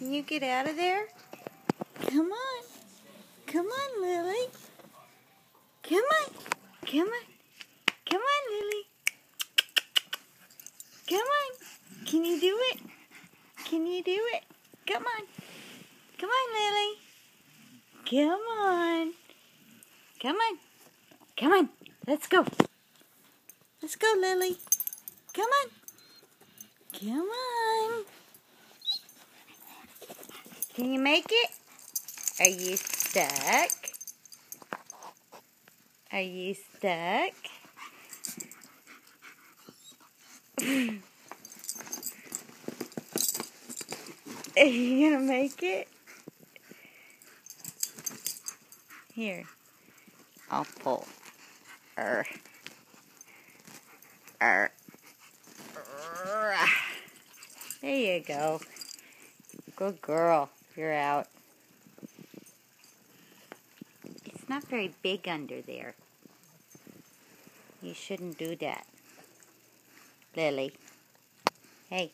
Can you get out of there? Come on. Come on, Lily. Come on. Come on. Come on, Lily. Come on. Can you do it? Can you do it? Come on. Come on, Lily. Come on. Come on. Come on. Let's go. Let's go, Lily. Come on. Come on. Can you make it? Are you stuck? Are you stuck? Are you gonna make it? Here, I'll pull. There you go. Good girl. You're out. It's not very big under there. You shouldn't do that. Lily. Hey.